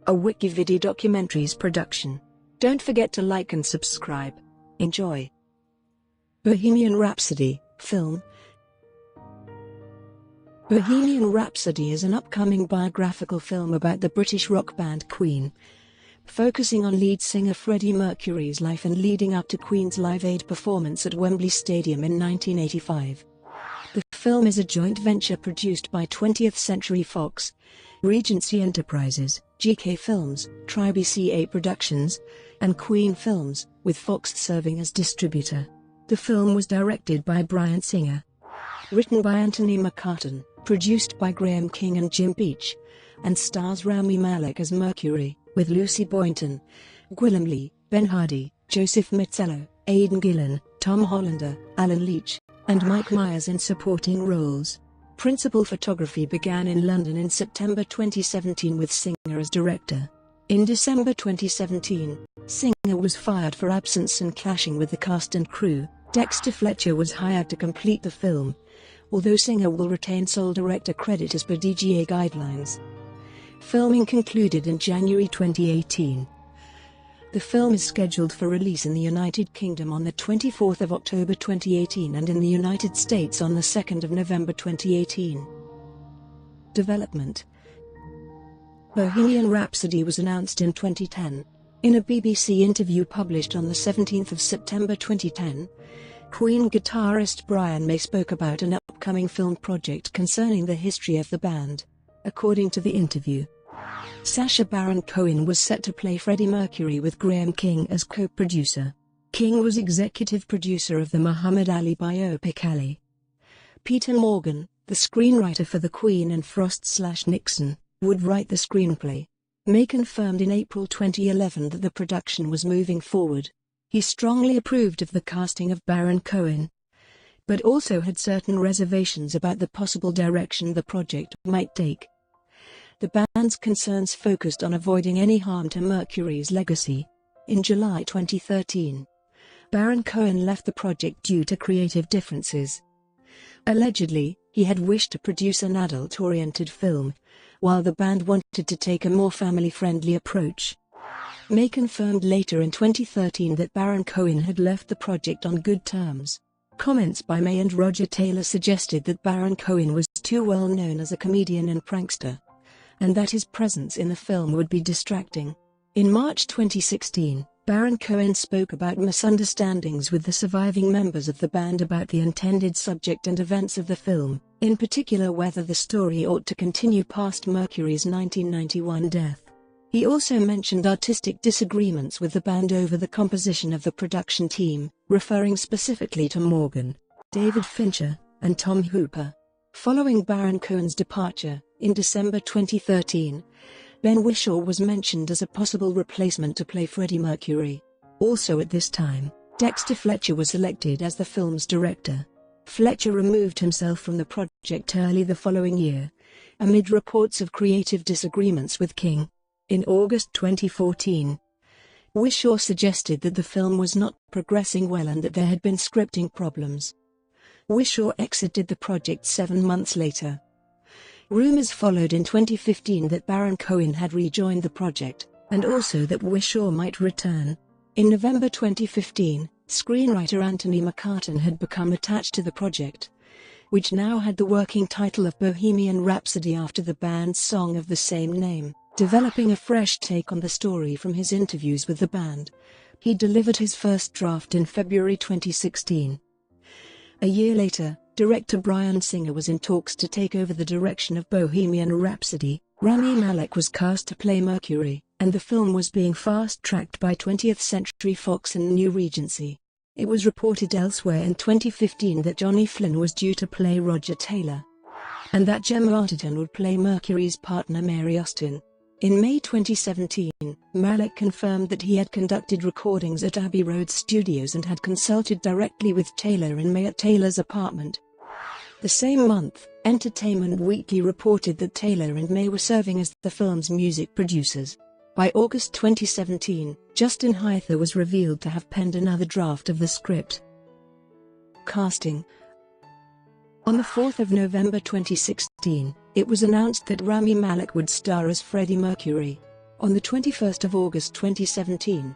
a WikiVidi documentaries production. Don't forget to like and subscribe. Enjoy. Bohemian Rhapsody, film. Bohemian Rhapsody is an upcoming biographical film about the British rock band Queen, focusing on lead singer Freddie Mercury's life and leading up to Queen's Live Aid performance at Wembley Stadium in 1985. The film is a joint venture produced by 20th Century Fox, Regency Enterprises, GK Films, TriBeCa Productions, and Queen Films, with Fox serving as distributor. The film was directed by Bryan Singer, written by Anthony McCarten, produced by Graham King and Jim Beach, and stars Rami Malek as Mercury, with Lucy Boynton, Gwilym Lee, Ben Hardy, Joseph Mazzello, Aidan Gillen, Tom Hollander, Alan Leech, and Mike Myers in supporting roles. Principal photography began in London in September 2017 with Singer as director. In December 2017, Singer was fired for absence and clashing with the cast and crew. Dexter Fletcher was hired to complete the film, although Singer will retain sole director credit as per DGA guidelines. Filming concluded in January 2018. The film is scheduled for release in the United Kingdom on the 24th of October 2018 and in the United States on the 2nd of November 2018. Development. Bohemian Rhapsody was announced in 2010. In a BBC interview published on the 17th of September 2010, Queen guitarist Brian May spoke about an upcoming film project concerning the history of the band. According to the interview, Sacha Baron Cohen was set to play Freddie Mercury with Graham King as co-producer. King was executive producer of the Muhammad Ali biopic Ali. Peter Morgan, the screenwriter for The Queen and Frost/Nixon, would write the screenplay. May confirmed in April 2011 that the production was moving forward. He strongly approved of the casting of Baron Cohen, but also had certain reservations about the possible direction the project might take. The band's concerns focused on avoiding any harm to Mercury's legacy. In July 2013, Baron Cohen left the project due to creative differences. Allegedly, he had wished to produce an adult-oriented film, while the band wanted to take a more family-friendly approach. May confirmed later in 2013 that Baron Cohen had left the project on good terms. Comments by May and Roger Taylor suggested that Baron Cohen was too well known as a comedian and prankster, and that his presence in the film would be distracting. In March 2016, Baron Cohen spoke about misunderstandings with the surviving members of the band about the intended subject and events of the film, in particular whether the story ought to continue past Mercury's 1991 death. He also mentioned artistic disagreements with the band over the composition of the production team, referring specifically to Morgan, David Fincher, and Tom Hooper. Following Baron Cohen's departure, in December 2013, Ben Whishaw was mentioned as a possible replacement to play Freddie Mercury. Also at this time, Dexter Fletcher was selected as the film's director. Fletcher removed himself from the project early the following year, amid reports of creative disagreements with King. In August 2014, Whishaw suggested that the film was not progressing well and that there had been scripting problems. Whishaw exited the project 7 months later. Rumors followed in 2015 that Baron Cohen had rejoined the project, and also that Whishaw might return. In November 2015, screenwriter Anthony McCarten had become attached to the project, which now had the working title of Bohemian Rhapsody after the band's song of the same name. Developing a fresh take on the story from his interviews with the band, he delivered his first draft in February 2016. A year later, director Bryan Singer was in talks to take over the direction of Bohemian Rhapsody. Rami Malek was cast to play Mercury, and the film was being fast-tracked by 20th Century Fox and New Regency. It was reported elsewhere in 2015 that Johnny Flynn was due to play Roger Taylor, and that Gemma Arterton would play Mercury's partner Mary Austin. In May 2017, Malek confirmed that he had conducted recordings at Abbey Road Studios and had consulted directly with Taylor in May at Taylor's apartment. The same month, Entertainment Weekly reported that Taylor and May were serving as the film's music producers. By August 2017, Justin Hyther was revealed to have penned another draft of the script. Casting. On the 4th of November 2016, it was announced that Rami Malek would star as Freddie Mercury. On the 21st of August 2017,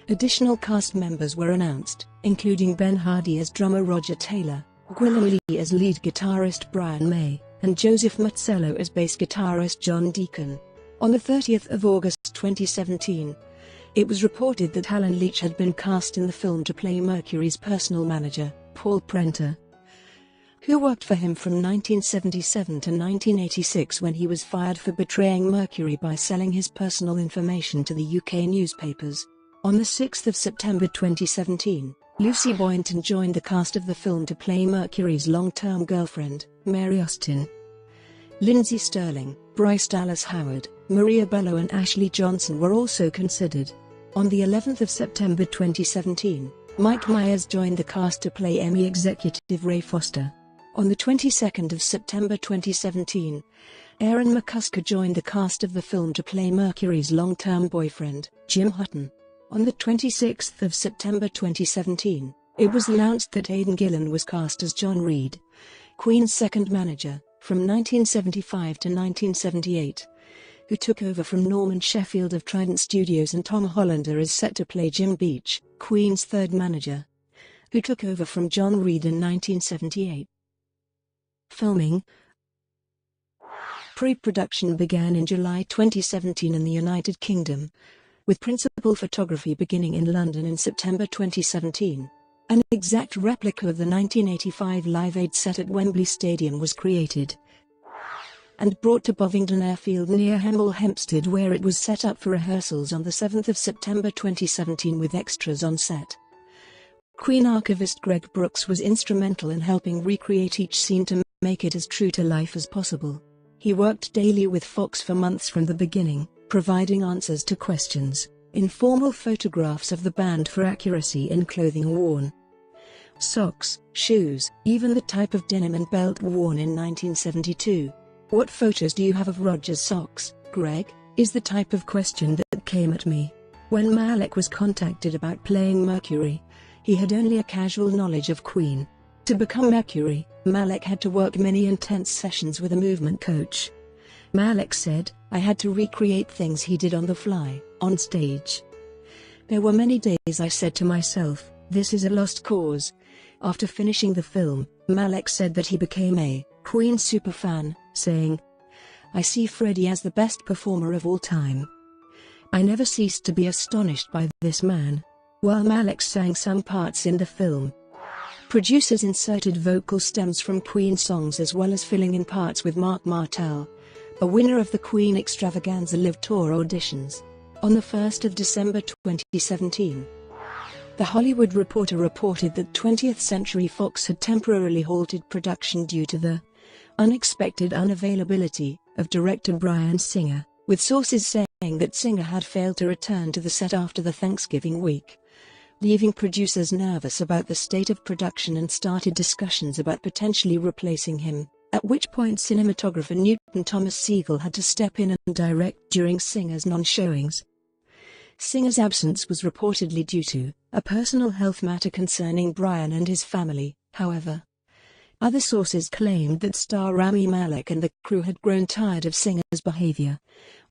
additional cast members were announced, including Ben Hardy as drummer Roger Taylor, Gwilym Lee as lead guitarist Brian May, and Joseph Mazzello as bass guitarist John Deacon. On the 30th of August 2017, it was reported that Alan Leech had been cast in the film to play Mercury's personal manager, Paul Prenter, who worked for him from 1977 to 1986 when he was fired for betraying Mercury by selling his personal information to the UK newspapers. On the 6th of September 2017, Lucy Boynton joined the cast of the film to play Mercury's long-term girlfriend, Mary Austin. Lindsay Sterling, Bryce Dallas Howard, Maria Bello and Ashley Johnson were also considered. On the 11th of September 2017, Mike Myers joined the cast to play Emmy executive Ray Foster. On the 22nd of September 2017, Aaron McCusker joined the cast of the film to play Mercury's long-term boyfriend, Jim Hutton. On the 26th of September 2017, it was announced that Aidan Gillen was cast as John Reid, Queen's second manager, from 1975 to 1978, who took over from Norman Sheffield of Trident Studios, and Tom Hollander is set to play Jim Beach, Queen's third manager, who took over from John Reid in 1978. Filming. Pre-production began in July 2017 in the United Kingdom, with principal photography beginning in London in September 2017. An exact replica of the 1985 Live Aid set at Wembley Stadium was created and brought to Bovingdon Airfield near Hemel Hempstead, where it was set up for rehearsals on the 7th of September 2017 with extras on set. Queen archivist Greg Brooks was instrumental in helping recreate each scene to make it as true to life as possible. He worked daily with Fox for months from the beginning, providing answers to questions, informal photographs of the band for accuracy in clothing worn, socks, shoes, even the type of denim and belt worn in 1972. "What photos do you have of Roger's socks, Greg?" is the type of question that came at me. When Malek was contacted about playing Mercury, he had only a casual knowledge of Queen. To become Mercury, Malek had to work many intense sessions with a movement coach. Malek said, "I had to recreate things he did on the fly, on stage. There were many days I said to myself, this is a lost cause." After finishing the film, Malek said that he became a Queen superfan, saying, "I see Freddie as the best performer of all time. I never ceased to be astonished by this man." While Malek sang some parts in the film, producers inserted vocal stems from Queen songs as well as filling in parts with Mark Martel, a winner of the Queen Extravaganza Live Tour auditions. On the 1st of December 2017, The Hollywood Reporter reported that 20th Century Fox had temporarily halted production due to the unexpected unavailability of director Bryan Singer, with sources saying that Singer had failed to return to the set after the Thanksgiving week, leaving producers nervous about the state of production and started discussions about potentially replacing him, at which point cinematographer Newton Thomas Siegel had to step in and direct during Singer's non-showings. Singer's absence was reportedly due to a personal health matter concerning Bryan and his family. However, other sources claimed that star Rami Malek and the crew had grown tired of Singer's behavior,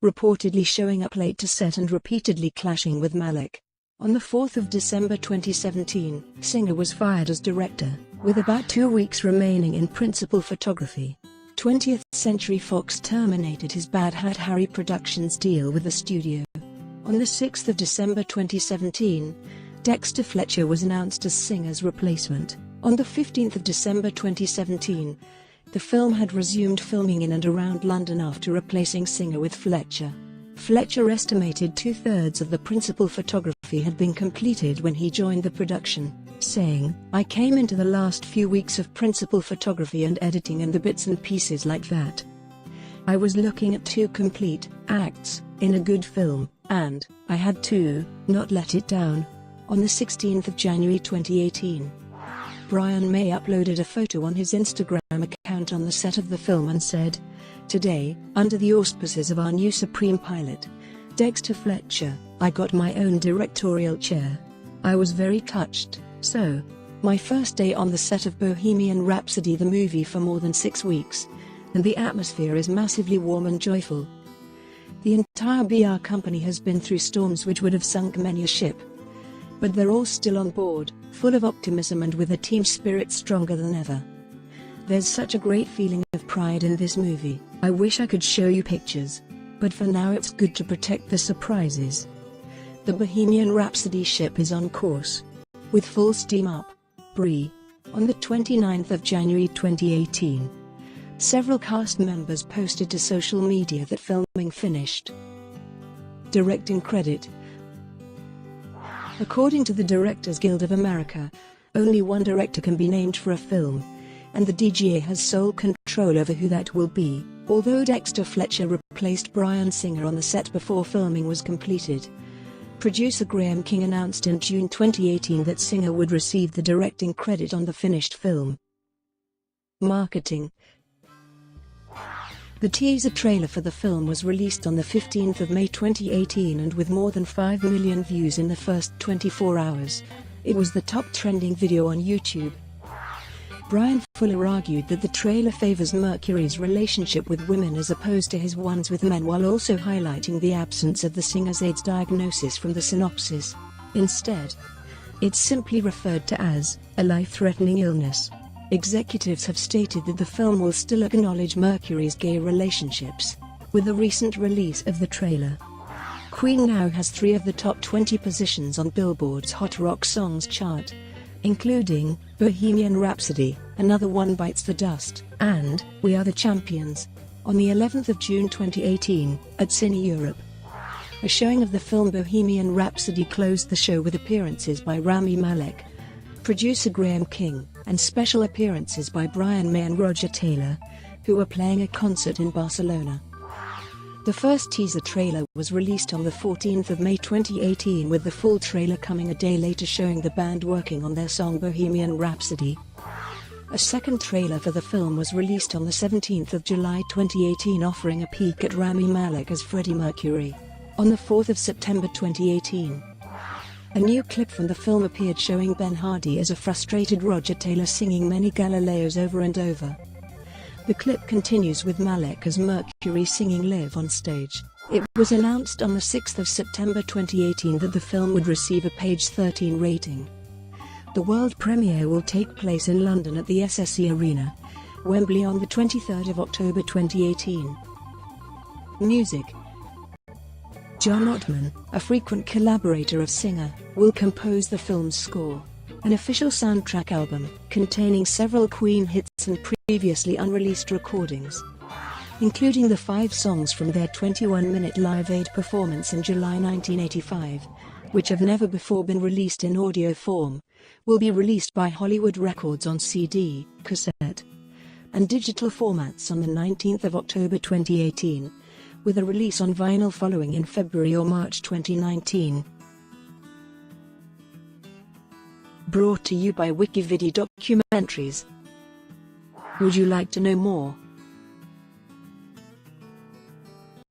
reportedly showing up late to set and repeatedly clashing with Malek. On the 4th of December 2017, Singer was fired as director, with about 2 weeks remaining in principal photography. 20th Century Fox terminated his Bad Hat Harry Productions deal with the studio. On the 6th of December 2017, Dexter Fletcher was announced as Singer's replacement. On the 15th of December 2017, the film had resumed filming in and around London after replacing Singer with Fletcher. Fletcher estimated 2/3 of the principal photography had been completed when he joined the production, saying, "I came into the last few weeks of principal photography and editing and the bits and pieces like that. I was looking at 2 complete acts in a good film, and I had to not let it down." On the 16th of January 2018, Brian May uploaded a photo on his Instagram account on the set of the film and said, "Today, under the auspices of our new Supreme Pilot, Dexter Fletcher, I got my own directorial chair. I was very touched. So, my first day on the set of Bohemian Rhapsody the movie for more than 6 weeks, and the atmosphere is massively warm and joyful. The entire BR company has been through storms which would have sunk many a ship. But they're all still on board, full of optimism and with a team spirit stronger than ever. There's such a great feeling of pride in this movie. I wish I could show you pictures. But for now it's good to protect the surprises. The Bohemian Rhapsody ship is on course, with full steam up. Brie. On the 29th of January 2018. Several cast members posted to social media that filming finished. Directing credit. According to the Directors Guild of America, only one director can be named for a film, and the DGA has sole control over who that will be. Although Dexter Fletcher replaced Bryan Singer on the set before filming was completed, producer Graham King announced in June 2018 that Singer would receive the directing credit on the finished film. Marketing. The teaser trailer for the film was released on the 15th of May 2018 and with more than 5 million views in the first 24 hours, it was the top trending video on YouTube. Bryan Fuller argued that the trailer favors Mercury's relationship with women as opposed to his ones with men, while also highlighting the absence of the singer's AIDS diagnosis from the synopsis. Instead, it's simply referred to as a life-threatening illness. Executives have stated that the film will still acknowledge Mercury's gay relationships. With the recent release of the trailer, Queen now has 3 of the top 20 positions on Billboard's Hot Rock Songs chart, including Bohemian Rhapsody, Another One Bites the Dust, and We Are the Champions. On the 11th of June 2018, at Cine Europe, a showing of the film Bohemian Rhapsody closed the show with appearances by Rami Malek, producer Graham King, and special appearances by Brian May and Roger Taylor, who were playing a concert in Barcelona. The first teaser trailer was released on the 14th of May 2018, with the full trailer coming a day later showing the band working on their song Bohemian Rhapsody. A second trailer for the film was released on the 17th of July 2018, offering a peek at Rami Malek as Freddie Mercury. On the 4th of September 2018, a new clip from the film appeared showing Ben Hardy as a frustrated Roger Taylor singing Many Galileos over and over. The clip continues with Malek as Mercury singing Live on stage. It was announced on the 6th of September 2018 that the film would receive a page 13 rating. The world premiere will take place in London at the SSE Arena, Wembley on the 23rd of October 2018. Music. John Ottman, a frequent collaborator of Singer, will compose the film's score. An official soundtrack album, containing several Queen hits and previously unreleased recordings, including the 5 songs from their 21-minute Live Aid performance in July 1985, which have never before been released in audio form, will be released by Hollywood Records on CD, cassette, and digital formats on the 19th of October 2018, with a release on vinyl following in February or March 2019. Brought to you by WikiVidi Documentaries. Would you like to know more?